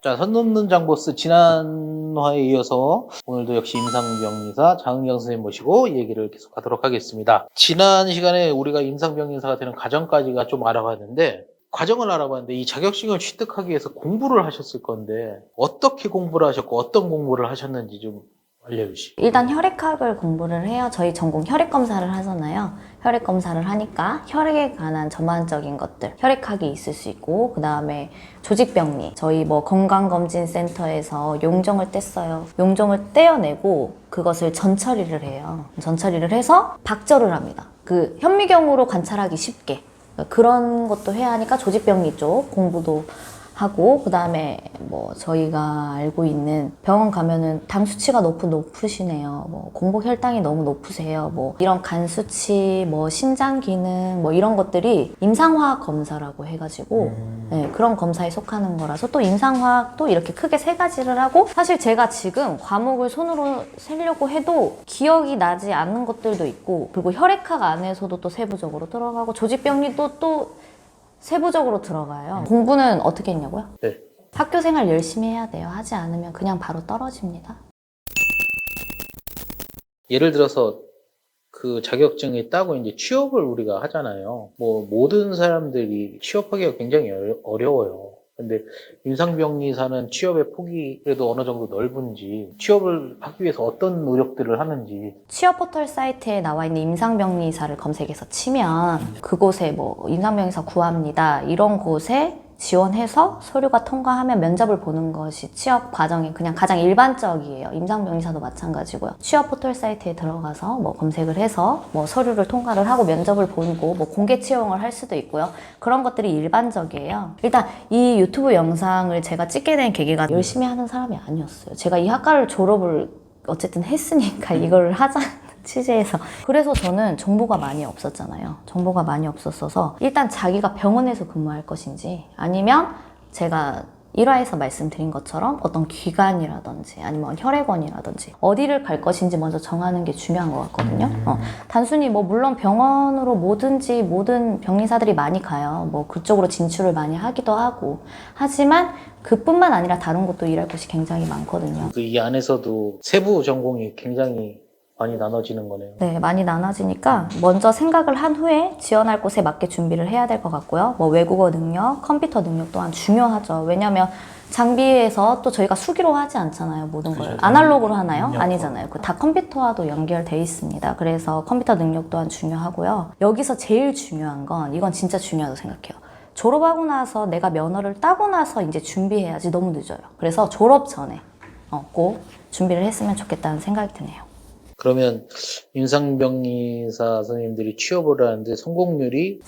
자, 선 넘는 장보스 지난 화에 이어서 오늘도 역시 임상병리사 장은경 선생님 모시고 얘기를 계속하도록 하겠습니다. 지난 시간에 우리가 임상병리사가 되는 과정까지가 좀 알아봤는데 과정을 알아봤는데 이 자격증을 취득하기 위해서 공부를 하셨을 건데 어떻게 공부를 하셨고 어떤 공부를 하셨는지 좀 알려주시죠. 일단 혈액학을 공부를 해요. 저희 전공 혈액 검사를 하잖아요. 혈액 검사를 하니까 혈액에 관한 전반적인 것들, 혈액학이 있을 수 있고, 그 다음에 조직병리. 저희 뭐 건강검진센터에서 용종을 뗐어요. 용종을 떼어내고 그것을 전처리를 해요. 전처리를 해서 박절을 합니다. 그 현미경으로 관찰하기 쉽게. 그런 것도 해야 하니까 조직병리 쪽 공부도 하고, 그 다음에 뭐 저희가 알고 있는 병원 가면은 당 수치가 높으시네요. 뭐 공복 혈당이 너무 높으세요. 뭐 이런 간 수치, 뭐 신장 기능, 뭐 이런 것들이 임상화학 검사라고 해가지고 네, 그런 검사에 속하는 거라서 또 임상화학도 이렇게 크게 세 가지를 하고, 사실 제가 지금 과목을 손으로 세려고 해도 기억이 나지 않는 것들도 있고, 그리고 혈액학 안에서도 또 세부적으로 들어가고, 조직병리도 또 세부적으로 들어가요. 공부는 어떻게 했냐고요? 네. 학교 생활 열심히 해야 돼요. 하지 않으면 그냥 바로 떨어집니다. 예를 들어서 그 자격증이 따고 이제 취업을 우리가 하잖아요. 뭐 모든 사람들이 취업하기가 굉장히 어려워요. 근데 임상병리사는 취업의 폭이 그래도 어느 정도 넓은지, 취업을 하기 위해서 어떤 노력들을 하는지. 취업 포털 사이트에 나와 있는 임상병리사를 검색해서 치면 그곳에 뭐 임상병리사 구합니다 이런 곳에 지원해서 서류가 통과하면 면접을 보는 것이 취업 과정이 그냥 가장 일반적이에요. 임상병리사도 마찬가지고요. 취업 포털 사이트에 들어가서 뭐 검색을 해서 뭐 서류를 통과를 하고 면접을 보고 뭐 공개 채용을 할 수도 있고요. 그런 것들이 일반적이에요. 일단 이 유튜브 영상을 제가 찍게 된 계기가 열심히 하는 사람이 아니었어요. 제가 이 학과를 졸업을 어쨌든 했으니까 이걸 하자는 취재에서. 그래서 저는 정보가 많이 없었잖아요. 정보가 많이 없었어서 일단 자기가 병원에서 근무할 것인지, 아니면 제가 1화에서 말씀드린 것처럼 어떤 기관이라든지 아니면 혈액원이라든지 어디를 갈 것인지 먼저 정하는 게 중요한 것 같거든요. 단순히 뭐 물론 병원으로 뭐든지 모든 병리사들이 많이 가요. 뭐 그쪽으로 진출을 많이 하기도 하고, 하지만 그뿐만 아니라 다른 곳도 일할 곳이 굉장히 많거든요. 이 안에서도 세부 전공이 굉장히 많이 나눠지는 거네요. 네, 많이 나눠지니까 먼저 생각을 한 후에 지원할 곳에 맞게 준비를 해야 될 것 같고요. 뭐 외국어 능력, 컴퓨터 능력 또한 중요하죠. 왜냐면 장비에서 또 저희가 수기로 하지 않잖아요. 모든 걸. 아날로그로 하나요? 아니잖아요. 다 컴퓨터와도 연결돼 있습니다. 그래서 컴퓨터 능력 또한 중요하고요. 여기서 제일 중요한 건, 이건 진짜 중요하다고 생각해요. 졸업하고 나서 내가 면허를 따고 나서 이제 준비해야지 너무 늦어요. 그래서 졸업 전에 꼭 준비를 했으면 좋겠다는 생각이 드네요. 그러면 임상병리사 선생님들이 취업을 하는데 성공률이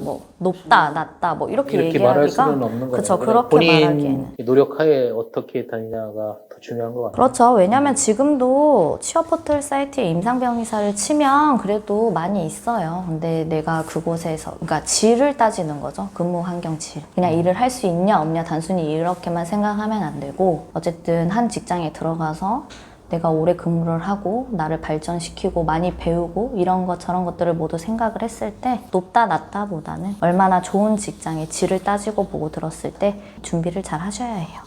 뭐 높다, 낮다 뭐 이렇게 말할 얘기하기가, 수는 없는 거예요. 그렇죠. 그렇게 본인 말하기에는. 노력하에 어떻게 다니냐가 더 중요한 것 같아요. 그렇죠. 왜냐면 지금도 취업 포털 사이트에 임상병리사를 치면 그래도 많이 있어요. 근데 내가 그곳에서, 그러니까 질을 따지는 거죠. 근무 환경 질. 그냥 일을 할 수 있냐 없냐 단순히 이렇게만 생각하면 안 되고, 어쨌든 한 직장에 들어가서 내가 오래 근무를 하고 나를 발전시키고 많이 배우고 이런 것 저런 것들을 모두 생각을 했을 때, 높다 낮다 보다는 얼마나 좋은 직장의 질을 따지고 보고 들었을 때 준비를 잘 하셔야 해요.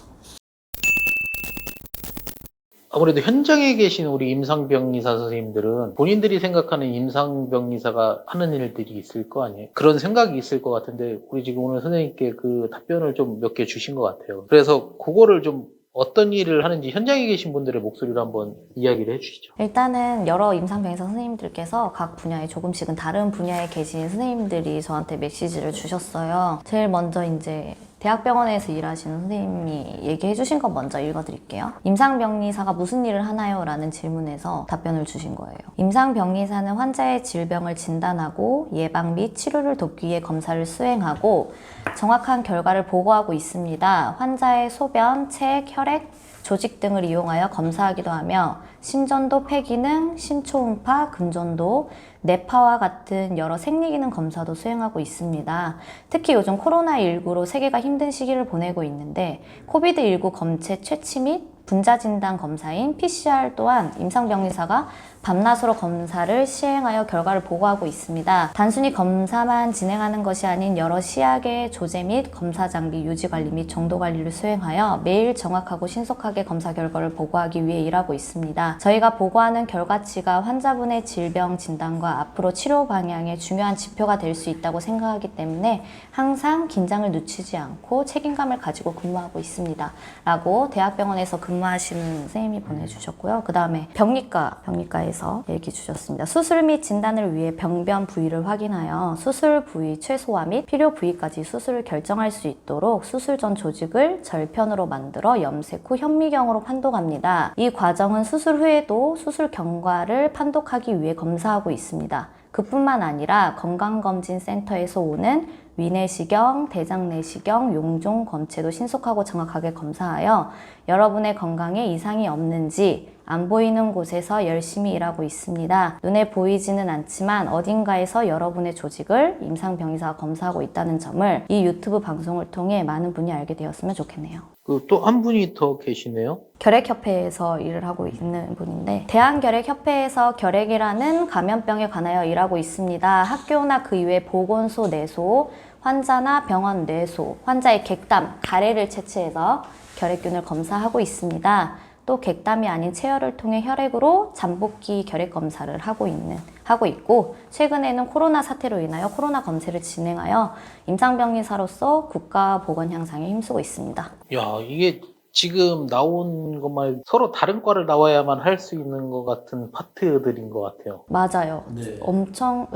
아무래도 현장에 계신 우리 임상병리사 선생님들은 본인들이 생각하는 임상병리사가 하는 일들이 있을 거 아니에요. 그런 생각이 있을 것 같은데 우리 지금 오늘 선생님께 그 답변을 좀 몇 개 주신 것 같아요. 그래서 그거를 좀 어떤 일을 하는지 현장에 계신 분들의 목소리로 한번 이야기를 해주시죠. 일단은 여러 임상병리사 선생님들께서 각 분야에 조금씩은 다른 분야에 계신 선생님들이 저한테 메시지를 주셨어요. 제일 먼저 이제 대학병원에서 일하시는 선생님이 얘기해 주신 거 먼저 읽어드릴게요. 임상병리사가 무슨 일을 하나요? 라는 질문에서 답변을 주신 거예요. 임상병리사는 환자의 질병을 진단하고 예방 및 치료를 돕기 위해 검사를 수행하고 정확한 결과를 보고하고 있습니다. 환자의 소변, 책, 혈액, 조직 등을 이용하여 검사하기도 하며 심전도, 폐기능, 심초음파, 근전도, 뇌파와 같은 여러 생리기능 검사도 수행하고 있습니다. 특히 요즘 코로나19로 세계가 힘든 시기를 보내고 있는데 코비드19 검체 채취 및 분자진단 검사인 PCR 또한 임상병리사가 밤낮으로 검사를 시행하여 결과를 보고하고 있습니다. 단순히 검사만 진행하는 것이 아닌 여러 시약의 조제 및 검사 장비 유지 관리 및 정도 관리를 수행하여 매일 정확하고 신속하게 검사 결과를 보고하기 위해 일하고 있습니다. 저희가 보고하는 결과치가 환자분의 질병 진단과 앞으로 치료 방향의 중요한 지표가 될 수 있다고 생각하기 때문에 항상 긴장을 늦추지 않고 책임감을 가지고 근무하고 있습니다. 라고 대학병원에서 근무하시는 선생님이 보내주셨고요. 그 다음에 병리과에서 얘기 주셨습니다. 수술 및 진단을 위해 병변 부위를 확인하여 수술 부위 최소화 및 필요 부위까지 수술을 결정할 수 있도록 수술 전 조직을 절편으로 만들어 염색 후 현미경으로 판독합니다. 이 과정은 수술 후에도 수술 경과를 판독하기 위해 검사하고 있습니다. 그뿐만 아니라 건강검진센터에서 오는 위내시경, 대장내시경, 용종, 검체도 신속하고 정확하게 검사하여 여러분의 건강에 이상이 없는지 안 보이는 곳에서 열심히 일하고 있습니다. 눈에 보이지는 않지만 어딘가에서 여러분의 조직을 임상병리사가 검사하고 있다는 점을 이 유튜브 방송을 통해 많은 분이 알게 되었으면 좋겠네요. 또 한 분이 더 계시네요. 결핵협회에서 일을 하고 있는 분인데 대한결핵협회에서 결핵이라는 감염병에 관하여 일하고 있습니다. 학교나 그 이외 보건소 내소, 환자나 병원 내소, 환자의 객담, 가래를 채취해서 결핵균을 검사하고 있습니다. 또 객담이 아닌 체열을 통해 혈액으로 잠복기 결핵 검사를 하고 있고 최근에는 코로나 사태로 인하여 코로나 검체를 진행하여 임상병리사로서 국가 보건 향상에 힘쓰고 있습니다. 야, 이게 지금 나온 것만 서로 다른 과를 나와야만 할 수 있는 것 같은 파트들인 것 같아요. 맞아요. 네. 엄청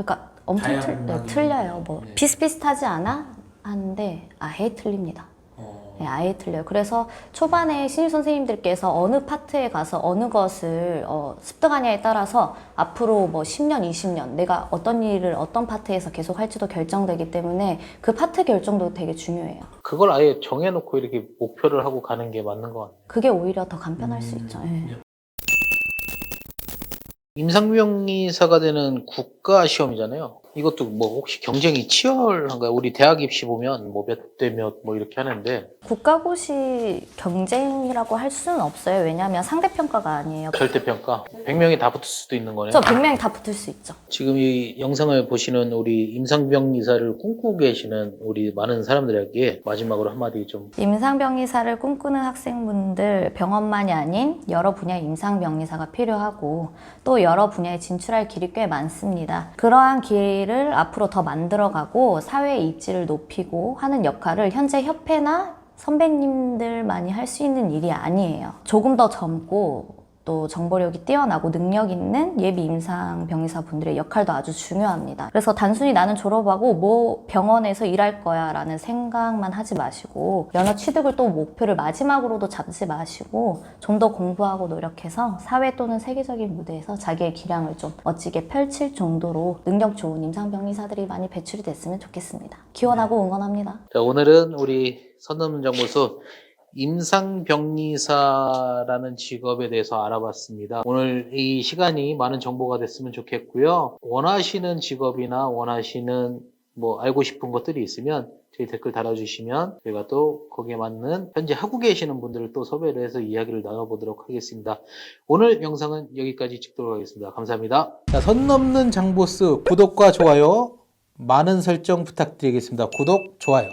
다양하게. 틀려요. 네. 비슷비슷하지 않아? 하는데 아예 틀립니다. 네, 아예 틀려요. 그래서 초반에 신입 선생님들께서 어느 파트에 가서 어느 것을 습득하냐에 따라서 앞으로 뭐 10년, 20년 내가 어떤 일을 어떤 파트에서 계속 할지도 결정되기 때문에 그 파트 결정도 되게 중요해요. 그걸 아예 정해놓고 이렇게 목표를 하고 가는 게 맞는 것 같아요. 그게 오히려 더 간편할 수 있죠. 예. 임상병리사가 되는 국가시험이잖아요. 이것도 뭐 혹시 경쟁이 치열한가요? 우리 대학 입시 보면 뭐 몇 대 몇 뭐 이렇게 하는데 국가고시 경쟁이라고 할 수는 없어요. 왜냐하면 상대평가가 아니에요. 절대평가 100명이 다 붙을 수도 있는 거네요. 저 100명이 다 붙을 수 있죠. 지금 이 영상을 보시는 우리 임상병리사를 꿈꾸고 계시는 우리 많은 사람들에게 마지막으로 한마디 좀. 임상병리사를 꿈꾸는 학생분들, 병원만이 아닌 여러 분야의 임상병리사가 필요하고 또 여러 분야에 진출할 길이 꽤 많습니다. 그러한 길을 앞으로 더 만들어가고 사회의 입지를 높이고 하는 역할을 현재 협회나 선배님들만이 할 수 있는 일이 아니에요. 조금 더 젊고 또 정보력이 뛰어나고 능력 있는 예비 임상병리사 분들의 역할도 아주 중요합니다. 그래서 단순히 나는 졸업하고 뭐 병원에서 일할 거야 라는 생각만 하지 마시고 연어 취득을 또 목표를 마지막으로도 잡지 마시고 좀 더 공부하고 노력해서 사회 또는 세계적인 무대에서 자기의 기량을 좀 멋지게 펼칠 정도로 능력 좋은 임상병리사들이 많이 배출이 됐으면 좋겠습니다. 기원하고 응원합니다. 자, 오늘은 우리 선넘는 정보수 임상병리사라는 직업에 대해서 알아봤습니다. 오늘 이 시간이 많은 정보가 됐으면 좋겠고요. 원하시는 직업이나 원하시는 뭐 알고 싶은 것들이 있으면 저희 댓글 달아주시면 저희가 또 거기에 맞는 현재 하고 계시는 분들을 또 섭외를 해서 이야기를 나눠보도록 하겠습니다. 오늘 영상은 여기까지 찍도록 하겠습니다. 감사합니다. 자, 선 넘는 장보스 구독과 좋아요 많은 설정 부탁드리겠습니다. 구독, 좋아요.